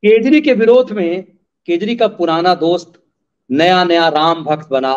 केजरी के विरोध में केजरी का पुराना दोस्त नया नया राम भक्त बना,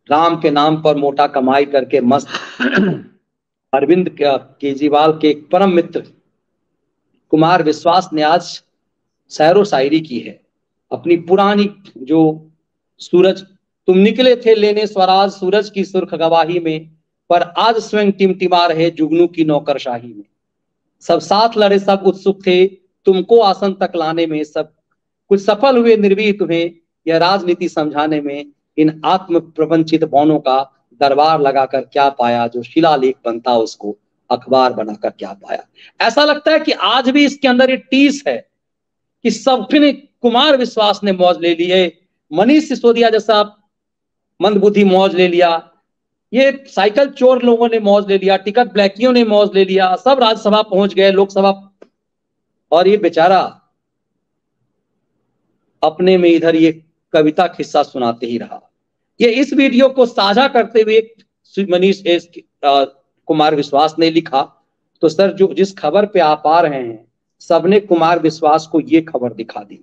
राम के नाम पर मोटा कमाई करके मस्त अरविंद केजरीवाल के एक परम मित्र कुमार विश्वास ने आज शायरो शायरी की है। अपनी पुरानी जो सूरज तुम निकले थे लेने स्वराज सूरज की सुर्ख गवाही में, पर आज स्वयं टिमटिमा रहे जुगनू की नौकरशाही में। सब साथ लड़े सब उत्सुक थे तुमको आसन तक लाने में, सब कुछ सफल हुए निर्भीक तुम्हें यह राजनीति समझाने में। इन आत्म प्रवंचित बौनों का दरबार लगाकर क्या पाया, जो शिलालेख बनता उसको अखबार बनाकर क्या पाया। ऐसा लगता है कि आज भी इसके अंदर ये टीस है कि सबने, कुमार विश्वास ने मौज ले ली है, मनीष सिसोदिया जैसा मंदबुद्धि मौज ले लिया, ये साइकिल चोर लोगों ने मौज ले लिया, टिकट ब्लैकियों ने मौज ले लिया, सब राज्यसभा पहुंच गए, लोकसभा, और ये बेचारा अपने में इधर ये कविता किस्सा सुनाते ही रहा। ये इस वीडियो को साझा करते हुए मनीष कुमार विश्वास ने लिखा, तो सर जो जिस खबर पे आप आ रहे हैं सबने कुमार विश्वास को ये खबर दिखा दी।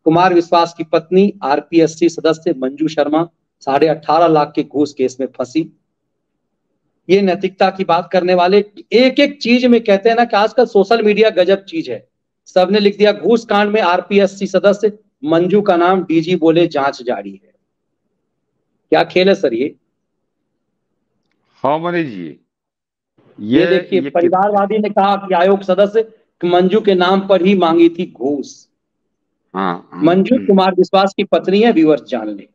कुमार विश्वास की पत्नी आरपीएससी सदस्य मंजू शर्मा 18.5 लाख के घूस केस में फंसी। ये नैतिकता की बात करने वाले एक एक चीज में कहते हैं ना कि आजकल सोशल मीडिया गजब चीज है। सबने लिख दिया घूस कांड में आरपीएससी सदस्य मंजू का नाम, डीजी बोले जांच जारी है। क्या खेल है सर ये? हाँ मनीष जी, ये देखिए, परिवारवादी ने कहा कि आयोग सदस्य मंजू के नाम पर ही मांगी थी घूस। हाँ, मंजू कुमार विश्वास की पत्नी है, व्यूअर्स जान ले।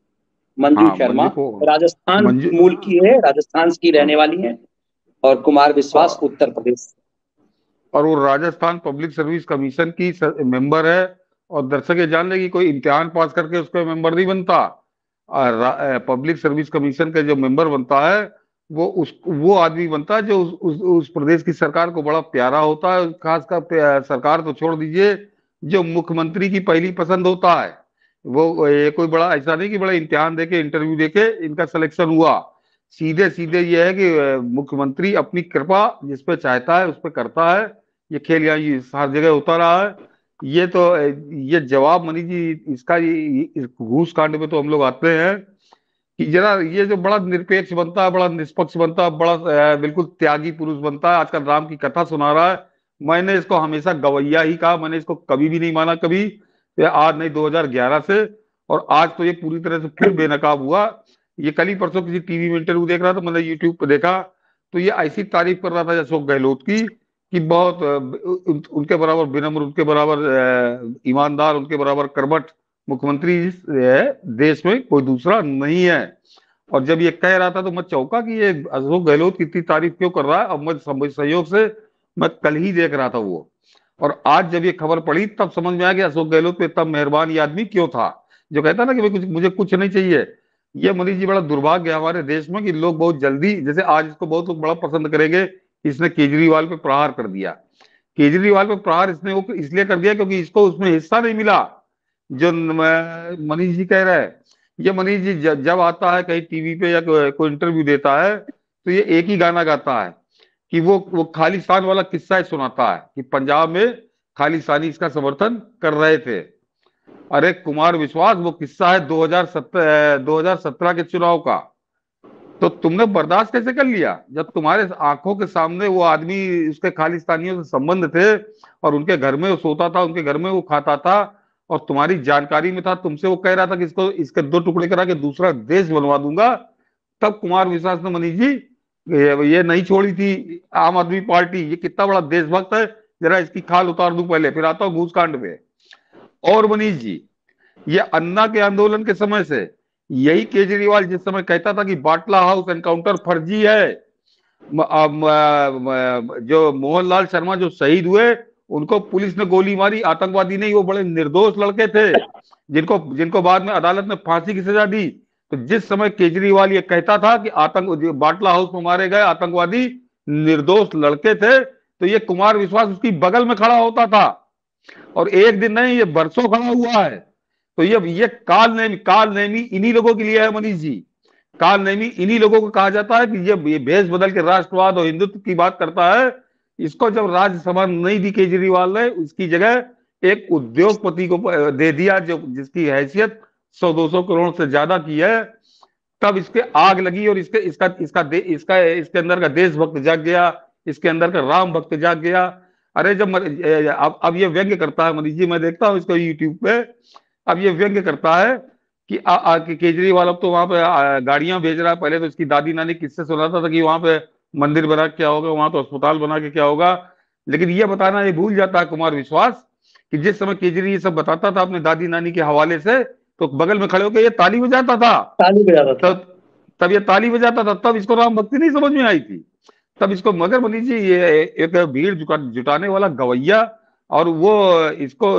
मंजू शर्मा राजस्थान मूल की है, राजस्थान की रहने वाली है, और कुमार विश्वास उत्तर प्रदेश। और वो राजस्थान पब्लिक सर्विस कमीशन की मेंबर है। और दर्शक ये जान ले कि कोई इम्तिहान पास करके उसका मेंबर नहीं बनता। पब्लिक सर्विस कमीशन का जो मेंबर बनता है वो आदमी बनता है जो उस प्रदेश की सरकार को बड़ा प्यारा होता है। खासकर सरकार तो छोड़ दीजिए, जो मुख्यमंत्री की पहली पसंद होता है वो, ये कोई बड़ा ऐसा नहीं कि बड़ा इम्तिहान देके इंटरव्यू देके इनका सिलेक्शन हुआ। सीधे सीधे ये है कि मुख्यमंत्री अपनी कृपा जिस पे चाहता है उस पे करता है। ये खेल यहाँ हर जगह होता रहा है। ये जवाब मनीष जी इसका, इस घूस कांड में तो हम लोग आते हैं कि जरा ये जो बड़ा निरपेक्ष बनता है, बड़ा निष्पक्ष बनता है, बड़ा बिल्कुल त्यागी पुरुष बनता है, आजकल राम की कथा सुना रहा है। मैंने इसको हमेशा गवैया ही कहा, मैंने इसको कभी भी नहीं माना, कभी आज नहीं 2011 से। और आज तो ये पूरी तरह से फिर बेनकाब हुआ। ये कल ही परसों किसी टीवी में इंटरव्यू देख रहा था, मैंने यूट्यूब पे देखा, तो ये ऐसी तारीफ कर रहा था अशोक गहलोत की कि बहुत उनके बराबर विनम्र, उनके बराबर ईमानदार, उनके बराबर कर्मठ मुख्यमंत्री देश में कोई दूसरा नहीं है। और जब ये कह रहा था तो मैं चौंका कि ये अशोक गहलोत की इतनी तारीफ क्यों कर रहा है। अब मैं संयोग से मैं कल ही देख रहा था वो, और आज जब ये खबर पड़ी तब समझ में आया कि अशोक गहलोत पे इतना मेहरबान ये आदमी क्यों था, जो कहता ना कि मुझे कुछ नहीं चाहिए। ये मनीष जी बड़ा दुर्भाग्य है हमारे देश में कि लोग बहुत जल्दी, जैसे आज इसको बहुत लोग बड़ा पसंद करेंगे, इसने केजरीवाल पे प्रहार कर दिया। केजरीवाल पे प्रहार इसने वो इसलिए कर दिया क्योंकि इसको उसमें हिस्सा नहीं मिला जो मनीष जी कह रहे हैं। ये मनीष जी जब आता है कहीं टीवी पे या कोई इंटरव्यू देता है तो ये एक ही गाना गाता है कि वो खालिस्तान वाला किस्सा ही सुनाता है कि पंजाब में खालिस्तानी इसका समर्थन कर रहे थे। अरे कुमार विश्वास, वो किस्सा है 2017 के चुनाव का। तो तुमने बर्दाश्त कैसे कर लिया जब तुम्हारे आंखों के सामने वो आदमी, उसके खालिस्तानियों से संबंध थे और उनके घर में वो सोता था, उनके घर में वो खाता था और तुम्हारी जानकारी में था, तुमसे वो कह रहा था कि इसके 2 टुकड़े करा के दूसरा देश बनवा दूंगा। तब कुमार विश्वास ने मनीष जी ये नहीं छोड़ी थी आम आदमी पार्टी। ये कितना बड़ा देशभक्त है, जरा इसकी खाल उतार दूं पहले, फिर आता हूं घूस कांड पे। और मनीष जी, ये अन्ना के आंदोलन के समय से यही केजरीवाल जिस समय कहता था कि बाटला हाउस एनकाउंटर फर्जी है, जो मोहनलाल शर्मा जो शहीद हुए उनको पुलिस ने गोली मारी, आतंकवादी नहीं, वो बड़े निर्दोष लड़के थे जिनको बाद में अदालत ने फांसी की सजा दी। तो जिस समय केजरीवाल ये कहता था कि बाटला हाउस में मारे गए आतंकवादी निर्दोष लड़के थे, तो ये कुमार विश्वास उसकी बगल में खड़ा होता था। और एक दिन नहीं, ये बरसों खड़ा हुआ है। तो ये काल नेमी इन्हीं लोगों के लिए है मनीष जी। काल नेमी इन्हीं लोगों को कहा जाता है कि ये भेष बदल के राष्ट्रवाद और हिंदुत्व की बात करता है। इसको जब राज्यसभा नहीं दी केजरीवाल ने, उसकी जगह एक उद्योगपति को दे दिया जो जिसकी हैसियत 100-200 करोड़ से ज्यादा की है, तब इसके आग लगी और इसके इसका इसका इसके अंदर का देशभक्त जाग गया, इसके अंदर का राम भक्त जाग गया। अरे जब अब ये व्यंग्य करता है मनीष जी, मैं देखता हूँ इसको यूट्यूब पे, अब ये व्यंग्य करता है कि कि केजरीवाल अब तो वहां पे गाड़ियां भेज रहा है, पहले तो इसकी दादी नानी किससे सुनाता था कि वहां पे मंदिर बना के क्या होगा, वहां तो अस्पताल बना के क्या होगा। लेकिन ये बताना ये भूल जाता है कुमार विश्वास कि जिस समय केजरी ये सब बताता था अपने दादी नानी के हवाले से, तो बगल में खड़े होकर ये ताली बजाता था। ताली बजाता था। तब ये ताली बजाता था, तब इसको राम भक्ति नहीं समझ में आई थी। तब इसको, मगर मनीष जी ये एक भीड़ जुटाने वाला गवैया, और वो इसको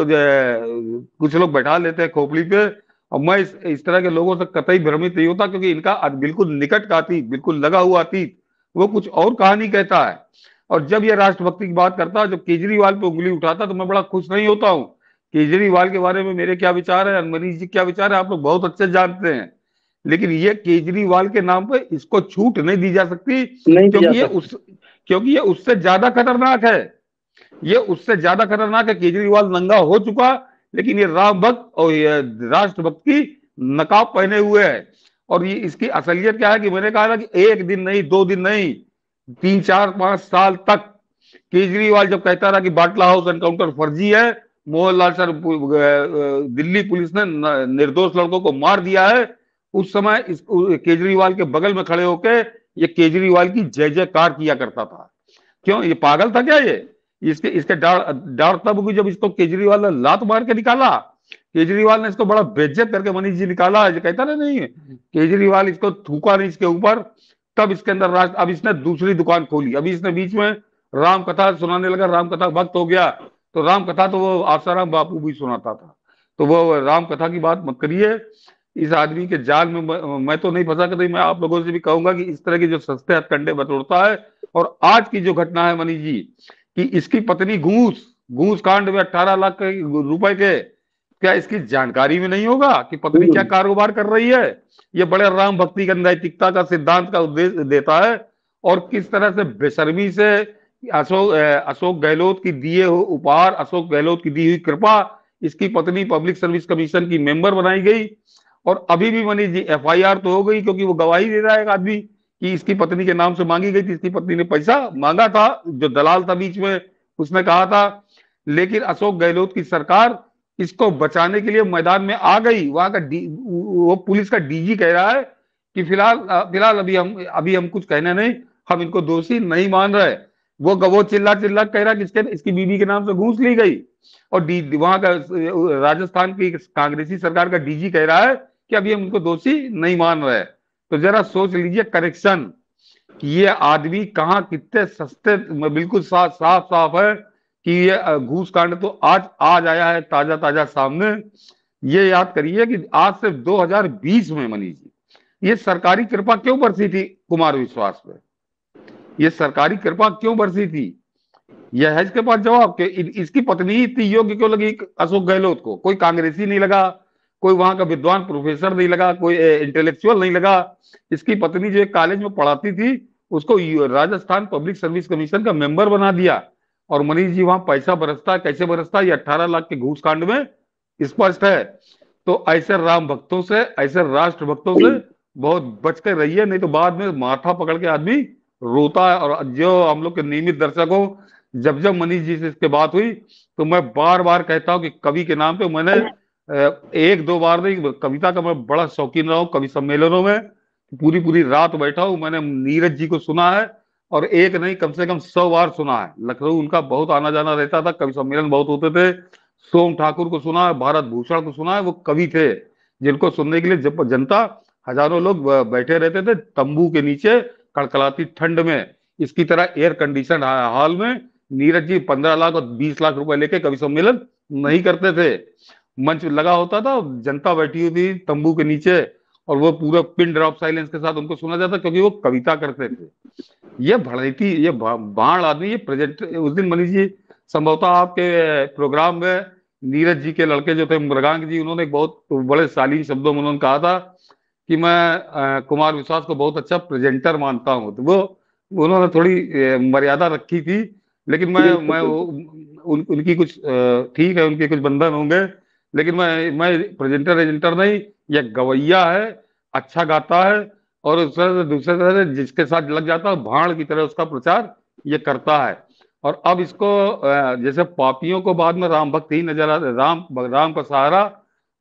कुछ लोग बैठा लेते हैं खोपड़ी पे। और मैं इस तरह के लोगों से कतई भ्रमित नहीं होता, क्योंकि इनका बिल्कुल निकट का अतीत, बिल्कुल लगा हुआ अतीत, वो कुछ और कहानी कहता है। और जब ये राष्ट्रभक्ति की बात करता है, जब केजरीवाल पे उंगली उठाता, तो मैं बड़ा खुश नहीं होता हूँ। केजरीवाल के बारे में मेरे क्या विचार है, मनीष जी क्या विचार है, आप लोग बहुत अच्छे जानते हैं। लेकिन ये केजरीवाल के नाम पे इसको छूट नहीं दी जा सकती, नहीं दिया क्योंकि ये उससे ज्यादा खतरनाक है। ये उससे ज्यादा खतरनाक है। केजरीवाल नंगा हो चुका, लेकिन ये राम भक्त और ये राष्ट्रभक्त की नकाब पहने हुए है। और ये इसकी असलियत क्या है कि मैंने कहा ना कि एक दिन नहीं, 2 दिन नहीं, 3, 4, 5 साल तक केजरीवाल जब कहता रहा कि बाटला हाउस एनकाउंटर फर्जी है, मोहनलाल सर दिल्ली पुलिस ने निर्दोष लड़कों को मार दिया है, उस समय इस केजरीवाल के बगल में खड़े होकर ये केजरीवाल की जय जयकार किया करता था। क्यों, ये पागल था क्या ये? इसके इसके डार तब हुई जब इसको केजरीवाल ने लात मार के निकाला। केजरीवाल ने इसको बड़ा बेइज्जत करके मनीष जी निकाला, जो कहता ना नहीं केजरीवाल इसको थूका नहीं इसके ऊपर, तब इसके अंदर अब इसने दूसरी दुकान खोली। अभी इसने बीच में राम कथा सुनाने लगा, राम कथा भक्त हो गया। तो राम कथा तो वो आसाराम बापू भी सुनाता था, तो वो राम कथा की बात मत करिए। इस आदमी के जाल में मैं तो नहीं फंसा करती। मैं आप लोगों से भी कहूंगा कि इस तरह के जो सस्ते हथकंडे बटोरता है। और आज की जो घटना है मनीष जी, कि इसकी पत्नी घूस घूस कांड में 18 लाख रुपए के, क्या इसकी जानकारी में नहीं होगा कि पत्नी क्या कारोबार कर रही है? ये बड़े राम भक्ति का नैतिकता का सिद्धांत का उद्देश्य देता है। और किस तरह से बेशर्मी से अशोक गहलोत की दिए हो उपहार, अशोक गहलोत की दी हुई कृपा, इसकी पत्नी पब्लिक सर्विस कमीशन की मेंबर बनाई गई। और अभी भी मनीष जी एफआईआर तो हो गई, क्योंकि वो गवाही दे रहा है एक आदमी कि इसकी पत्नी के नाम से मांगी गई थी, इसकी पत्नी ने पैसा मांगा था, जो दलाल था बीच में उसने कहा था। लेकिन अशोक गहलोत की सरकार इसको बचाने के लिए मैदान में आ गई। वहां का वो पुलिस का डीजी कह रहा है कि फिलहाल फिलहाल अभी हम कुछ कहने नहीं, हम इनको दोषी नहीं मान रहे। वो चिल्ला चिल्ला कह रहा कि इसकी बीवी के नाम से घूस ली गई। और वहां का राजस्थान की कांग्रेसी सरकार का डीजी कह रहा है कि अभी हम उनको दोषी नहीं मान रहे। तो जरा सोच लीजिए करेक्शन कि ये आदमी कहाँ कितने सस्ते, बिल्कुल साफ साफ साफ है कि ये घूस कांड तो आज आया है ताजा ताजा सामने। ये याद करिए कि आज से 2020 में मनीष जी ये सरकारी कृपा क्यों बरसी थी कुमार विश्वास पे? ये सरकारी कृपा क्यों बरसी थी? यह है इसके पास जवाब कि इसकी पत्नी ही इतनी योग्य क्यों लगी अशोक गहलोत को? कोई कांग्रेसी नहीं लगा, कोई वहां का विद्वान प्रोफेसर नहीं लगा, कोई इंटेलेक्चुअल नहीं लगा। इसकी पत्नी जो एक कॉलेज में पढ़ाती थी, उसको राजस्थान पब्लिक सर्विस कमीशन का मेंबर बना दिया। और मनीष जी वहां पैसा बरसता, कैसे बरसता ये 18 लाख के घूस कांड में स्पष्ट है। तो ऐसे राम भक्तों से, ऐसे राष्ट्र भक्तों से बहुत बच कर रहिए, नहीं तो बाद में माथा पकड़ के आदमी रोता है। और जो हम लोग के नियमित दर्शक हो, जब जब मनीष जी से इसके बात हुई, तो मैं बार बार कहता हूं कि कवि के नाम पे मैंने 1-2 बार नहीं, कविता का मैं बड़ा शौकीन रहा हूं। कवि सम्मेलनों में पूरी पूरी रात बैठा हूं, मैंने नीरज जी को सुना है, और एक नहीं कम से कम 100 बार सुना है। लखनऊ उनका बहुत आना जाना रहता था, कवि सम्मेलन बहुत होते थे। सोम ठाकुर को सुना है, भारत भूषण को सुना है, वो कवि थे जिनको सुनने के लिए जनता हजारों लोग बैठे रहते थे तंबू के नीचे कड़कड़ाती ठंड में। इसकी तरह एयर कंडीशन हॉल में नीरज जी 15 लाख और 20 लाख रुपए लेके कवि सम्मेलन नहीं करते थे। मंच लगा होता था, जनता बैठी हुई थी तंबू के नीचे, और वो पूरा पिन ड्रॉप साइलेंस के साथ उनको सुना जाता, क्योंकि वो कविता करते थे। ये भड़ैती, ये बाण आदमी, ये प्रेजेंट। उस दिन मनीष जी संभवतः आपके प्रोग्राम में नीरज जी के लड़के जो थे मृगांक जी, उन्होंने बहुत बड़े शालीन शब्दों में उन्होंने कहा था कि मैं कुमार विश्वास को बहुत अच्छा प्रेजेंटर मानता हूं। तो वो उन्होंने थोड़ी मर्यादा रखी थी। लेकिन मैं उनकी कुछ ठीक है, उनके कुछ बंधन होंगे, लेकिन मैं प्रेजेंटर एजेंटर नहीं, ये गवैया है, अच्छा गाता है, और उस तरह से दूसरे तरह से जिसके साथ लग जाता है भाड़ की तरह उसका प्रचार ये करता है। और अब इसको जैसे पापियों को बाद में राम भक्त ही नजर आ, राम का सहारा,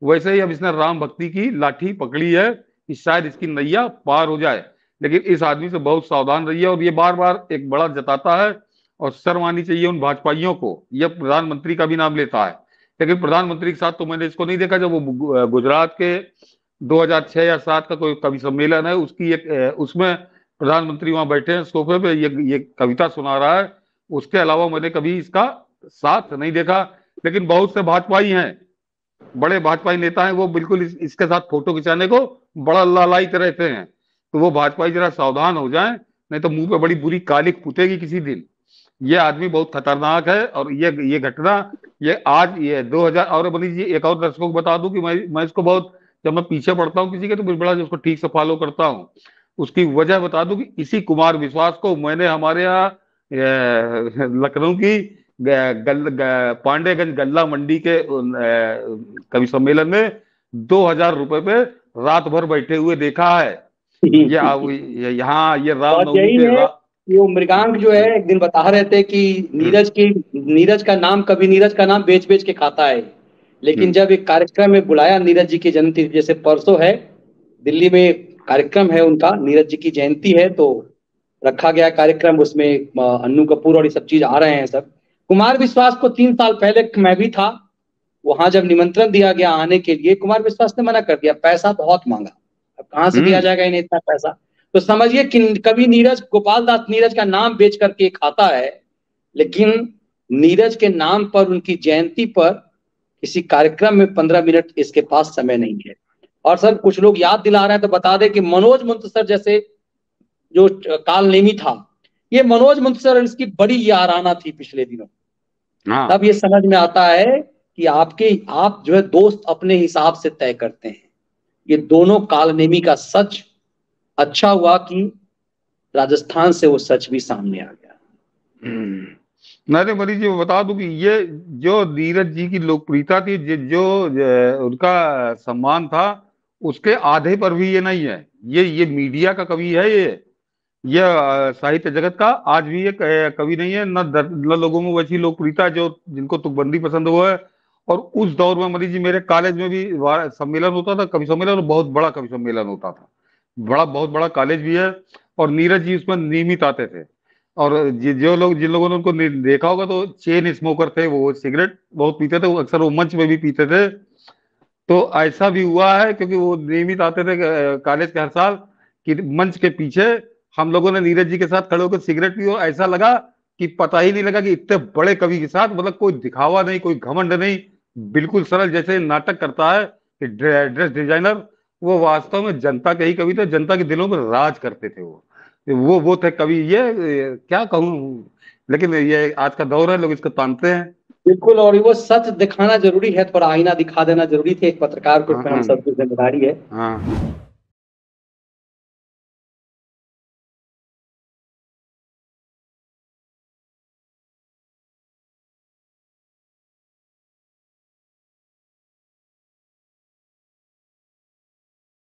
वैसे ही अब इसने राम भक्ति की लाठी पकड़ी है कि शायद इसकी नैया पार हो जाए। लेकिन इस आदमी से बहुत सावधान रहिए, और ये बार बार एक बड़ा जताता है, और शर्म आनी चाहिए उन भाजपाइयों को, यह प्रधानमंत्री का भी नाम लेता है। लेकिन प्रधानमंत्री के साथ तो मैंने इसको नहीं देखा। जब वो गुजरात के 2006 या 7 का कोई कवि सम्मेलन है, उसकी एक उसमें प्रधानमंत्री वहां बैठे हैं सोफे पे, ये कविता सुना रहा है, उसके अलावा मैंने कभी इसका साथ नहीं देखा। लेकिन बहुत से भाजपाई हैं, बड़े भाजपाई नेता हैं, वो बिल्कुल इसके साथ फोटो खिंचाने को बड़ा लालायित रहते हैं। तो वो भाजपाई जरा सावधान हो जाएं, नहीं तो मुंह पे बड़ी बुरी कालिक पुतेगी किसी दिन। ये आदमी बहुत खतरनाक है। और ये घटना ये आज ये 2000, और मनीष जी एक और दर्शकों को बता दूं कि मैं इसको बहुत, जब मैं पीछे पड़ता हूँ किसी के तो बड़ा उसको ठीक से फॉलो करता हूँ। उसकी वजह बता दूं कि इसी कुमार विश्वास को मैंने हमारे यहाँ लखनऊ की पांडेगंज गल्ला मंडी के कवि सम्मेलन में 2000 रुपए पे रात भर बैठे हुए देखा है। यहाँ ये रामनवमी पे वो मृगांक जो है एक दिन बता रहे थे कि नीरज का नाम बेच बेच के खाता है। लेकिन जब एक कार्यक्रम में बुलाया नीरज जी की जयंती, जैसे परसों है दिल्ली में कार्यक्रम है उनका, नीरज जी की जयंती है, तो रखा गया कार्यक्रम, उसमें अन्नू कपूर और ये सब चीज आ रहे हैं सब। कुमार विश्वास को 3 साल पहले मैं भी था वहां, जब निमंत्रण दिया गया आने के लिए, कुमार विश्वास ने मना कर दिया, पैसा बहुत मांगा, अब कहाँ से दिया जाएगा इन्हें इतना पैसा। तो समझिए कि कभी गोपाल दास नीरज का नाम बेच करके खाता है, लेकिन नीरज के नाम पर उनकी जयंती पर किसी कार्यक्रम में 15 मिनट इसके पास समय नहीं है। और सर कुछ लोग याद दिला रहे हैं तो बता दें कि मनोज मुंतसर जैसे जो कालनेमी था, ये मनोज मुंतसर इसकी बड़ी याराना थी पिछले दिनों। तब ये समझ में आता है कि आप जो है दोस्त अपने हिसाब से तय करते हैं। ये दोनों कालनेमी का सच, अच्छा हुआ कि राजस्थान से वो सच भी सामने आ गया। नहीं मनीष जी बता दूं कि ये जो नीरज जी की लोकप्रियता थी, जो उनका सम्मान था, उसके आधे पर भी ये नहीं है। ये मीडिया का कवि है, ये साहित्य जगत का आज भी एक कवि नहीं है। न लोगों में वैसी लोकप्रियता जो जिनको तुकबंदी पसंद हुआ है। और उस दौर में मनीष जी मेरे कॉलेज में भी सम्मेलन होता था, कवि सम्मेलन, बहुत बड़ा कवि सम्मेलन होता था, बहुत बड़ा कॉलेज भी है, और नीरज जी उसमें नियमित आते थे। और जिन लोगों ने उनको देखा होगा तो चेन स्मोकर थे, वो सिगरेट बहुत पीते थे, अक्सर वो मंच में भी पीते थे। तो ऐसा भी हुआ है क्योंकि वो नियमित आते थे कॉलेज के हर साल, कि मंच के पीछे हम लोगों ने नीरज जी के साथ खड़े होकर सिगरेट पी, और ऐसा लगा कि पता ही नहीं लगा कि इतने बड़े कवि के साथ, मतलब कोई दिखावा नहीं, कोई घमंड नहीं, बिल्कुल सरल, जैसे नाटक करता है कि ड्रेस डिजाइनर, वो वास्तव में जनता के ही कवि थे, जनता के दिलों में राज करते थे। वो थे कवि। ये क्या कहूँ, लेकिन ये आज का दौर है, लोग इसको तानते हैं। बिल्कुल, और वो सच दिखाना जरूरी है, थोड़ा आईना दिखा देना जरूरी थे एक पत्रकार को, हम सब की जिम्मेदारी है।